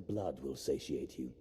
blood will satiate you.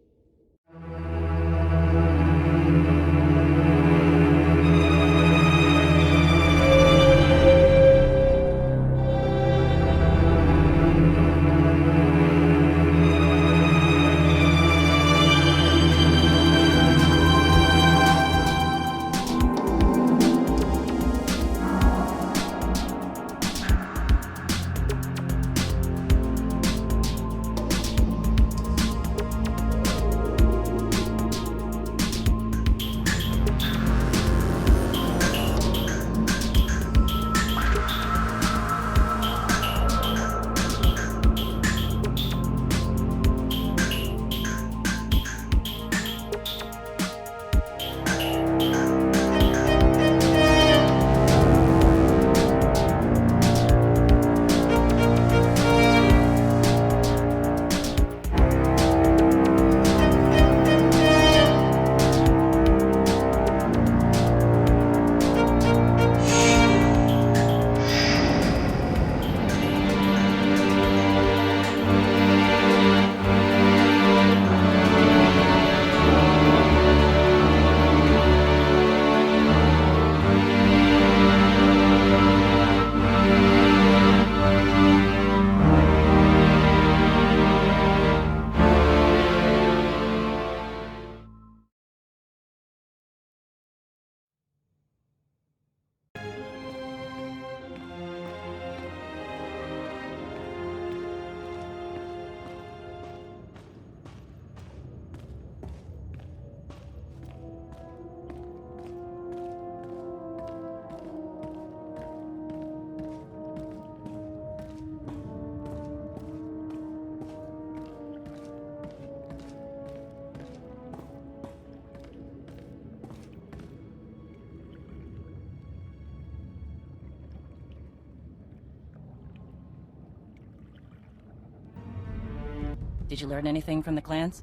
Did you learn anything from the clans?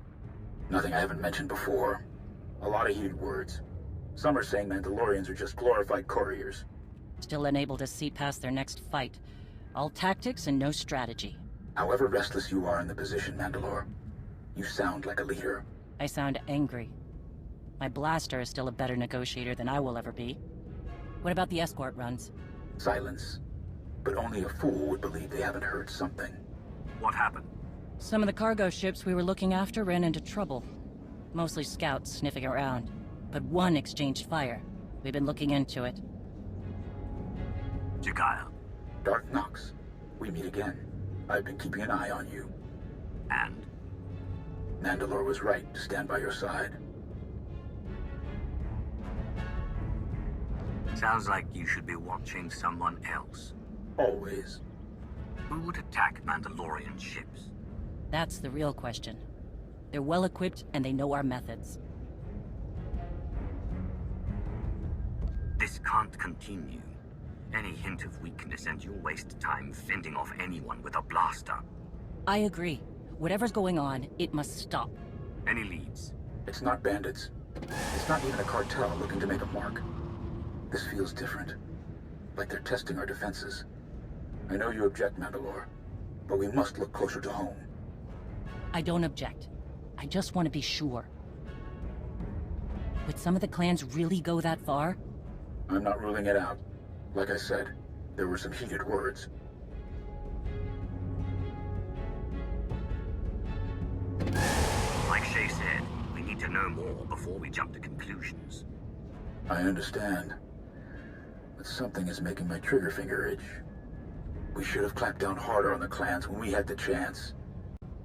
Nothing I haven't mentioned before. A lot of heated words. Some are saying Mandalorians are just glorified couriers. Still unable to see past their next fight. All tactics and no strategy. However restless you are in the position, Mandalore, you sound like a leader. I sound angry. My blaster is still a better negotiator than I will ever be. What about the escort runs? Silence. But only a fool would believe they haven't heard something. What happened? Some of the cargo ships we were looking after ran into trouble. Mostly scouts sniffing around. But one exchanged fire. We've been looking into it. Jakaya. Dark Nox, we meet again. I've been keeping an eye on you. And? Mandalore was right to stand by your side. Sounds like you should be watching someone else. Always. Who would attack Mandalorian ships? That's the real question. They're well equipped and they know our methods. This can't continue. Any hint of weakness and you'll waste time fending off anyone with a blaster. I agree. Whatever's going on, it must stop. Any leads? It's not bandits. It's not even a cartel looking to make a mark. This feels different. Like they're testing our defenses. I know you object, Mandalore, but we must look closer to home. I don't object. I just want to be sure. Would some of the clans really go that far? I'm not ruling it out. Like I said, there were some heated words. Like Shay said, we need to know more before we jump to conclusions. I understand. But something is making my trigger finger itch. We should have clamped down harder on the clans when we had the chance.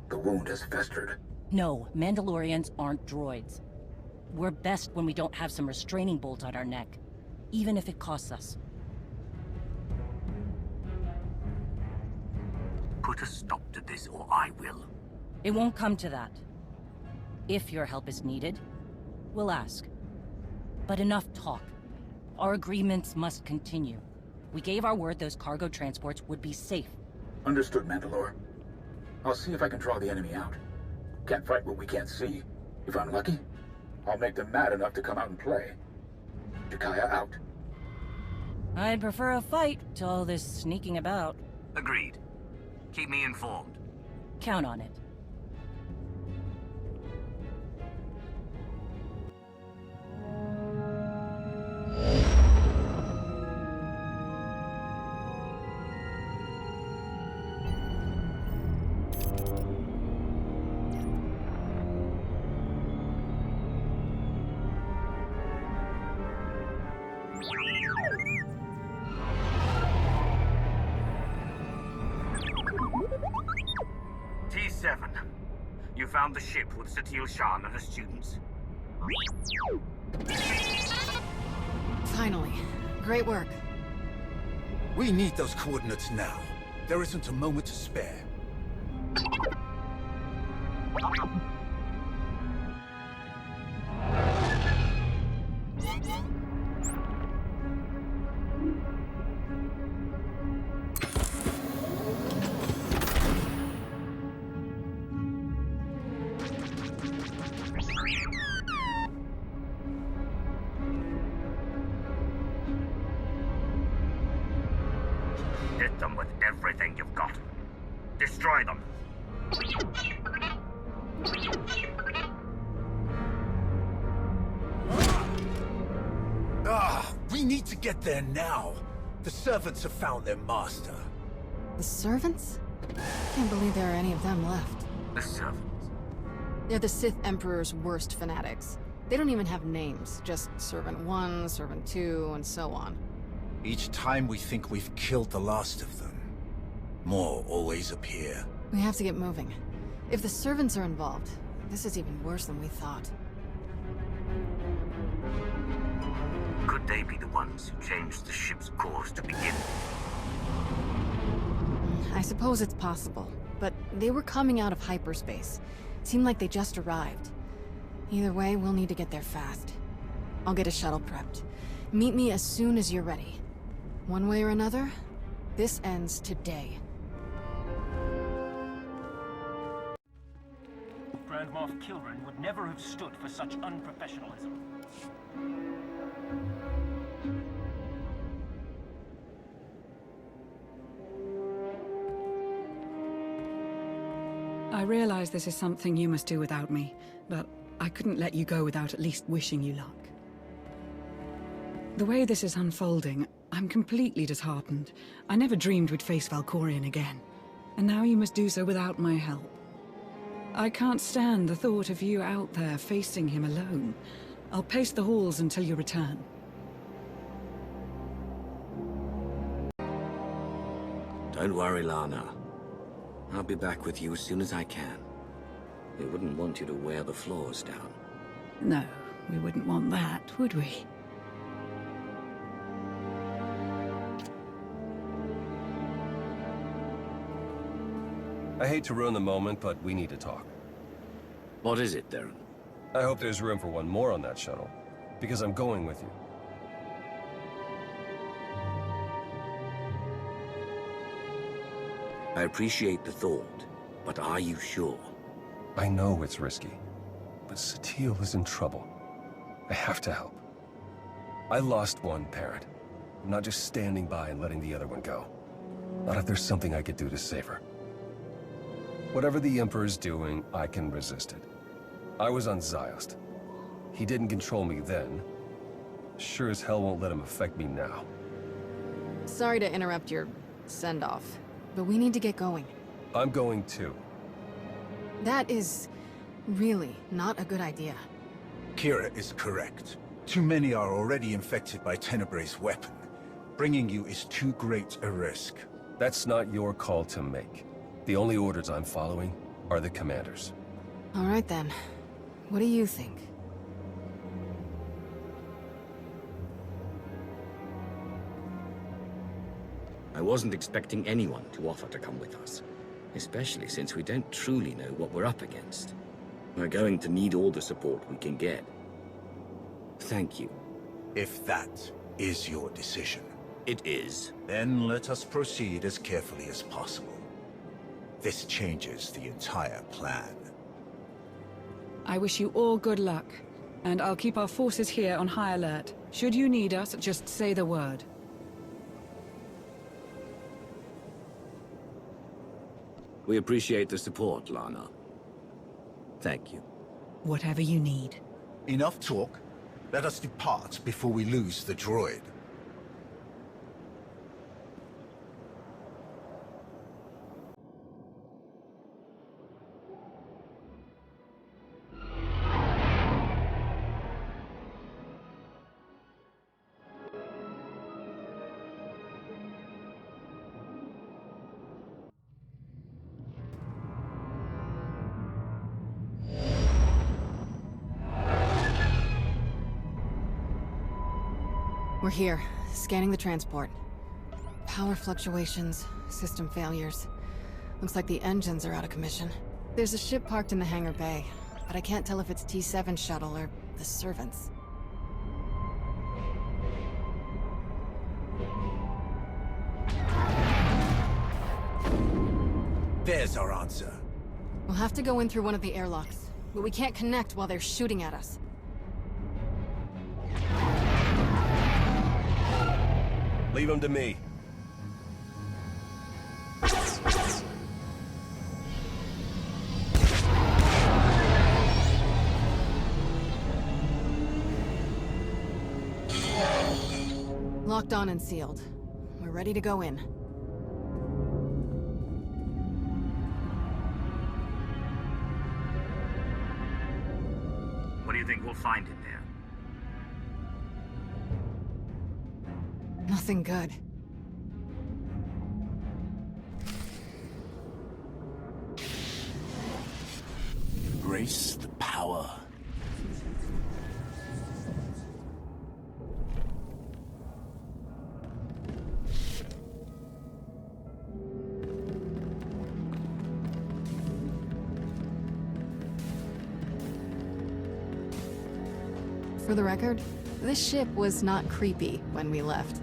The wound has festered. No, Mandalorians aren't droids. We're best when we don't have some restraining bolt on our neck, even if it costs us. Put a stop to this or I will. It won't come to that. If your help is needed, we'll ask. But enough talk. Our agreements must continue. We gave our word those cargo transports would be safe. Understood, Mandalore. I'll see if I can draw the enemy out. Can't fight what we can't see. If I'm lucky, I'll make them mad enough to come out and play. Jakaya out. I'd prefer a fight to all this sneaking about. Agreed. Keep me informed. Count on it. found the ship with Satil Shan and her students? Finally. Great work. We need those coordinates now. There isn't a moment to spare. Hit them with everything you've got. Destroy them. We need to get there now. The servants have found their master. The servants? Can't believe there are any of them left. The servants? They're the Sith Emperor's worst fanatics. They don't even have names, just Servant 1, Servant 2, and so on. Each time we think we've killed the last of them, more always appear. We have to get moving. If the servants are involved, this is even worse than we thought. Could they be the ones who changed the ship's course to begin? I suppose it's possible, but they were coming out of hyperspace. Seemed like they just arrived. Either way, we'll need to get there fast. I'll get a shuttle prepped. Meet me as soon as you're ready. One way or another, this ends today. Grand Moff Kilran would never have stood for such unprofessionalism. I realize this is something you must do without me, but I couldn't let you go without at least wishing you luck. The way this is unfolding, I'm completely disheartened. I never dreamed we'd face Valkorion again, and now you must do so without my help. I can't stand the thought of you out there facing him alone. I'll pace the halls until you return. Don't worry, Lana. I'll be back with you as soon as I can. We wouldn't want you to wear the floors down. No, we wouldn't want that, would we? I hate to ruin the moment, but we need to talk. What is it, Darren? I hope there's room for one more on that shuttle, because I'm going with you. I appreciate the thought, but are you sure? I know it's risky, but Satil is in trouble. I have to help. I lost one parent. I'm not just standing by and letting the other one go. Not if there's something I could do to save her. Whatever the Emperor's doing, I can resist it. I was on Ziost. He didn't control me then. Sure as hell won't let him affect me now. Sorry to interrupt your send-off, but we need to get going. I'm going too. That is really not a good idea. Kira is correct. Too many are already infected by Tenebrae's weapon. Bringing you is too great a risk. That's not your call to make. The only orders I'm following are the commander's. All right then. What do you think? I wasn't expecting anyone to offer to come with us, especially since we don't truly know what we're up against. We're going to need all the support we can get. Thank you. If that is your decision, It is. then let us proceed as carefully as possible. This changes the entire plan. I wish you all good luck, and I'll keep our forces here on high alert. Should you need us, just say the word. We appreciate the support, Lana. Thank you. Whatever you need. Enough talk. Let us depart before we lose the droid. We're here, scanning the transport. Power fluctuations, system failures. Looks like the engines are out of commission. There's a ship parked in the hangar bay, but I can't tell if it's T7 shuttle or the servants. There's our answer. We'll have to go in through one of the airlocks, but we can't connect while they're shooting at us. Leave them to me. Locked on and sealed. We're ready to go in. What do you think we'll find in there? Nothing good. Embrace the power. For the record, this ship was not creepy when we left.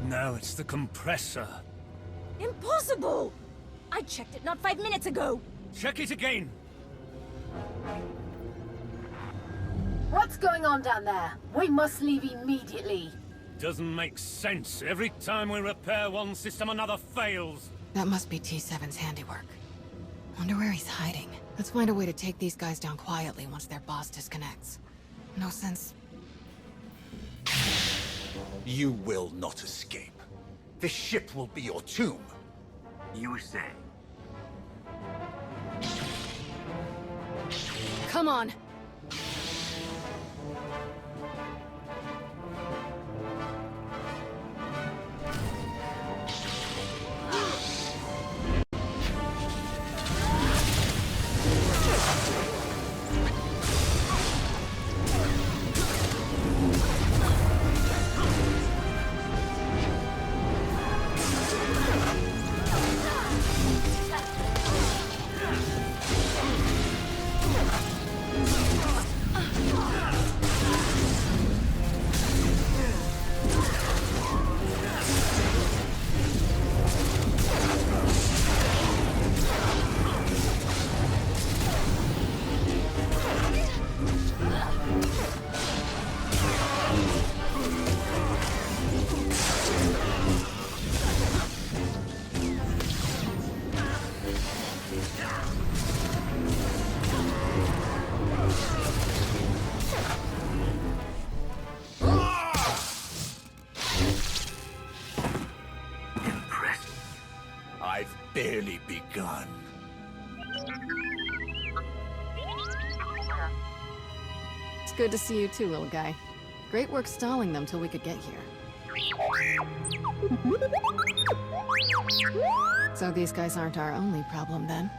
Now it's the compressor. Impossible! I checked it not 5 minutes ago. Check it again. What's going on down there? We must leave immediately. Doesn't make sense. Every time we repair one system, another fails. That must be T7's handiwork. Wonder where he's hiding. Let's find a way to take these guys down quietly once their boss disconnects. No sense. You will not escape. This ship will be your tomb. You say? Come on! I've barely begun. It's good to see you too, little guy. Great work stalling them till we could get here. So these guys aren't our only problem, then?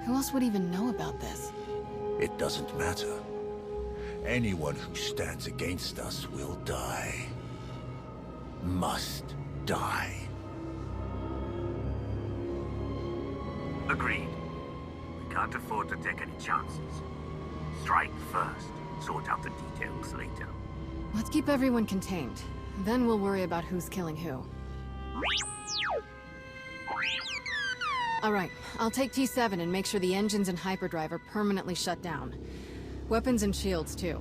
Who else would even know about this? It doesn't matter. Anyone who stands against us will die. Must die. Agreed. We can't afford to take any chances. Strike first, sort out the details later. Let's keep everyone contained. Then we'll worry about who's killing who. Alright, I'll take T7 and make sure the engines and hyperdrive are permanently shut down. Weapons and shields, too.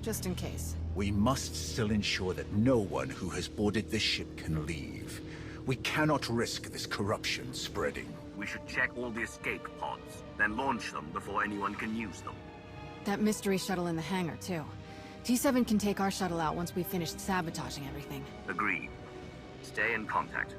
Just in case. We must still ensure that no one who has boarded this ship can leave. We cannot risk this corruption spreading. We should check all the escape pods, then launch them before anyone can use them. That mystery shuttle in the hangar, too. T7 can take our shuttle out once we've finished sabotaging everything. Agreed. Stay in contact.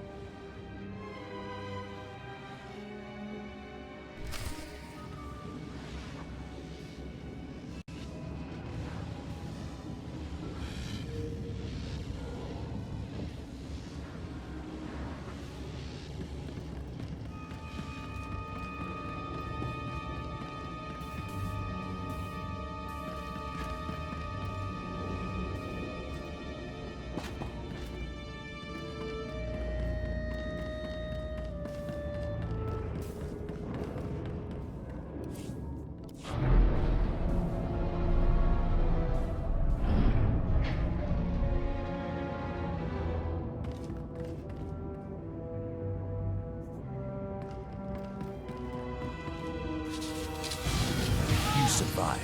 survive.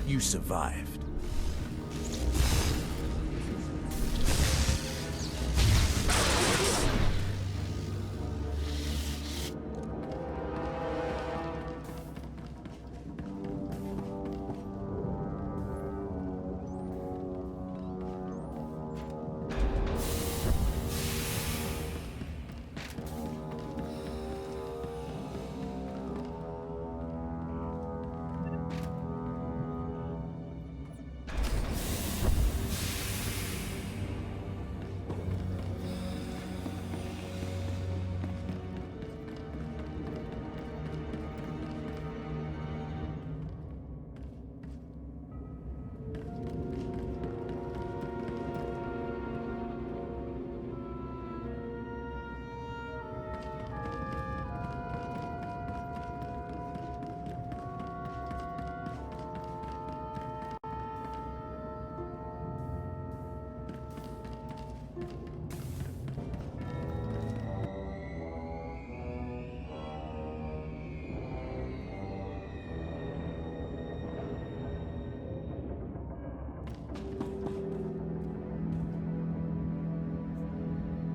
You survived.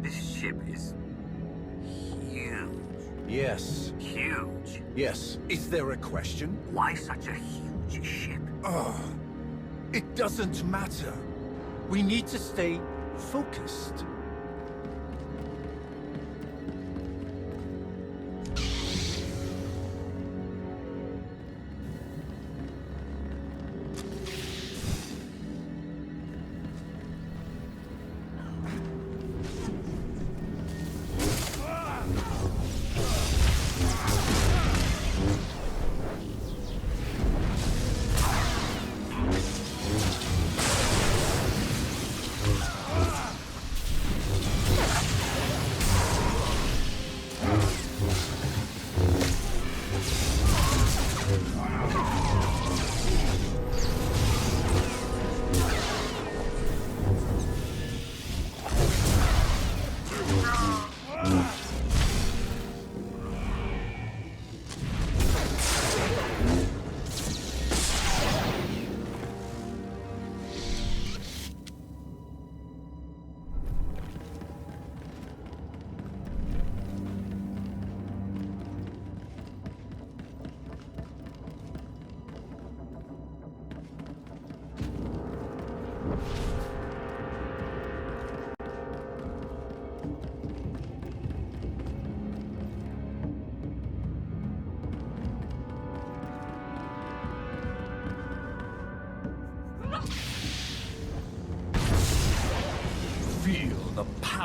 Ship is huge. Yes. Huge. Yes. Is there a question? Why such a huge ship? It doesn't matter. We need to stay focused.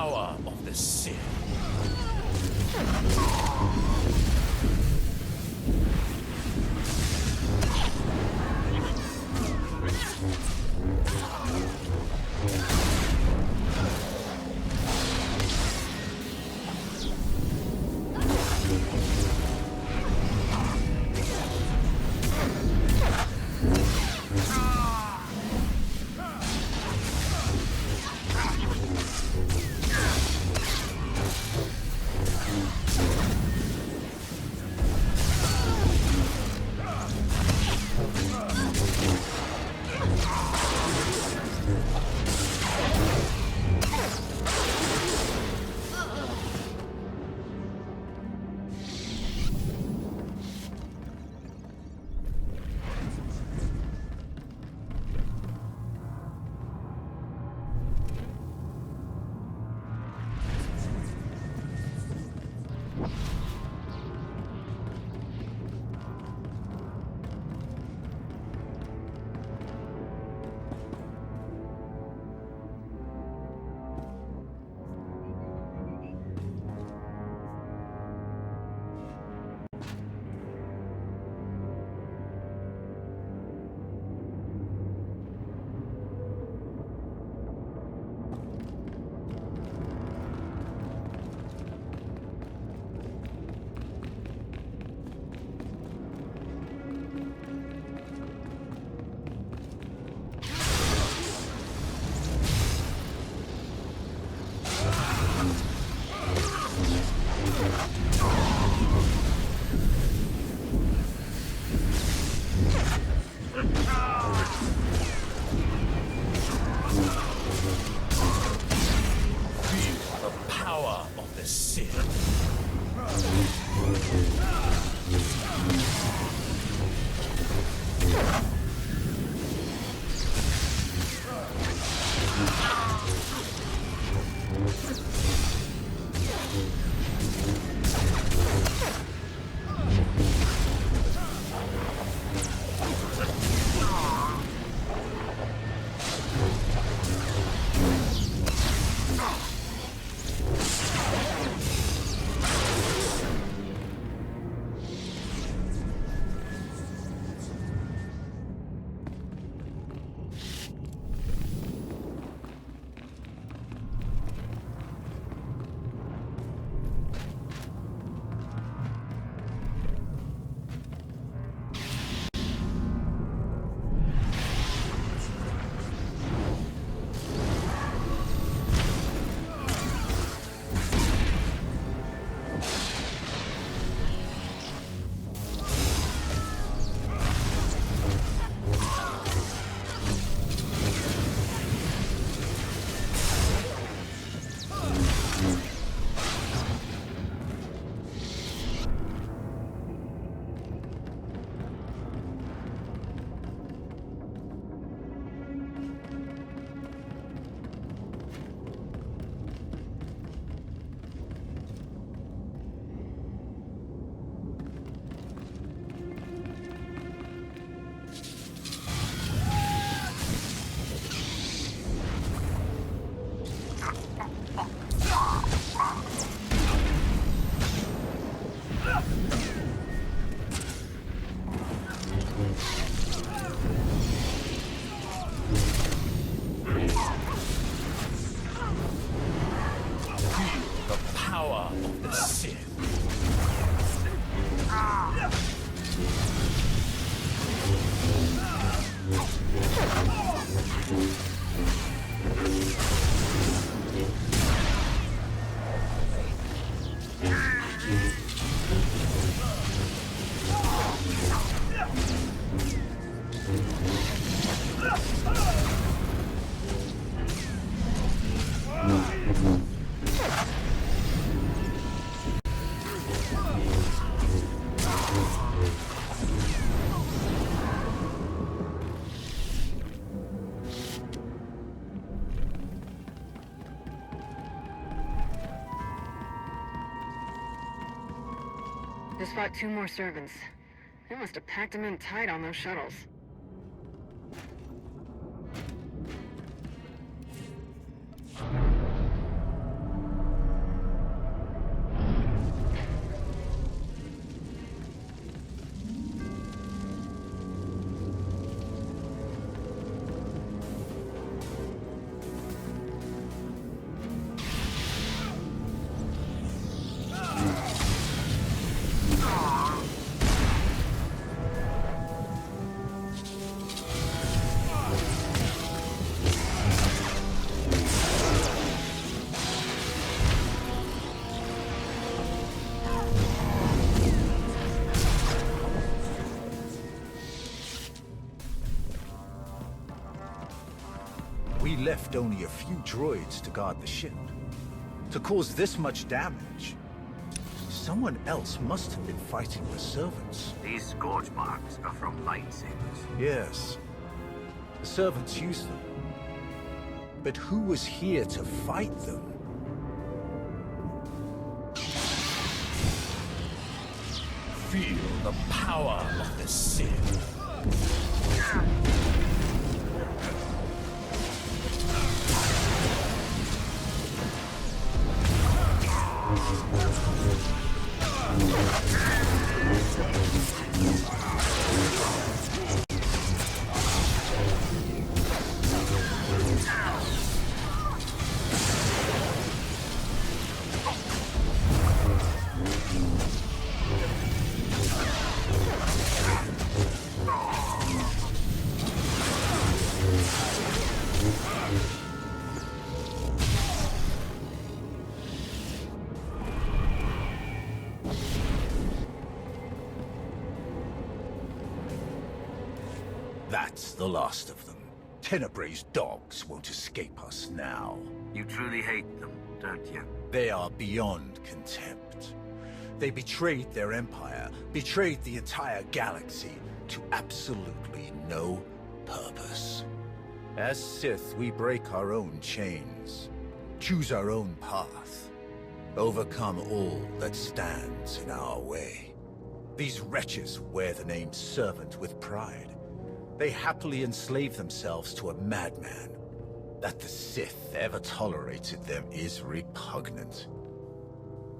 power of the Sith. Just fought 2 more servants. They must have packed them in tight on those shuttles. We left only a few droids to guard the ship. To cause this much damage, someone else must have been fighting the servants. These scorch marks are from lightsabers. Yes. The servants used them. But who was here to fight them? Feel the power of the Sith. That's the last of them. Tenebrae's dogs won't escape us now. You truly hate them, don't you? They are beyond contempt. They betrayed their empire, betrayed the entire galaxy, to absolutely no purpose. As Sith, we break our own chains, choose our own path, overcome all that stands in our way. These wretches wear the name Servant with pride. They happily enslave themselves to a madman. That the Sith ever tolerated them is repugnant.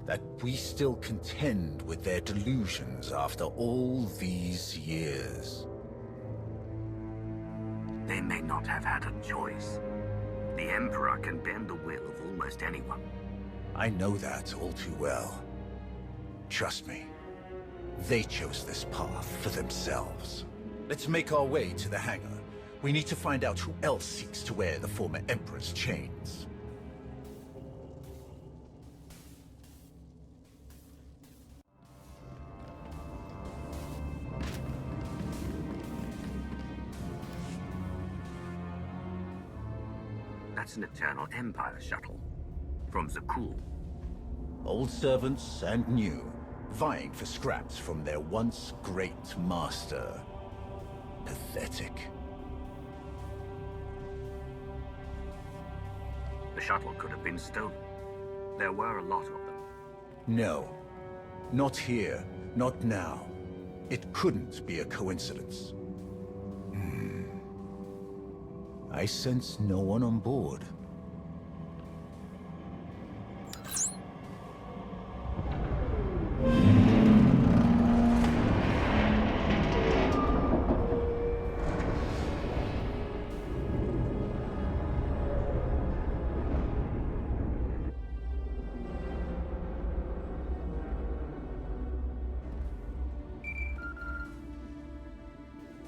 That we still contend with their delusions after all these years. They may not have had a choice. The Emperor can bend the will of almost anyone. I know that all too well. Trust me, they chose this path for themselves. Let's make our way to the hangar. We need to find out who else seeks to wear the former Emperor's chains. That's an Eternal Empire shuttle. From Zakul. Old servants and new, vying for scraps from their once great master. Pathetic. The shuttle could have been stolen. There were a lot of them. No. Not here. Not now. It couldn't be a coincidence. I sense no one on board.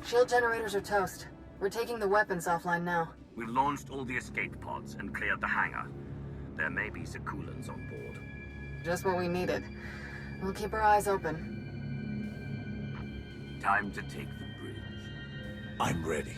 Shield generators are toast. We're taking the weapons offline now. We've launched all the escape pods and cleared the hangar. There may be Zakulans on board. Just what we needed. We'll keep our eyes open. Time to take the bridge. I'm ready.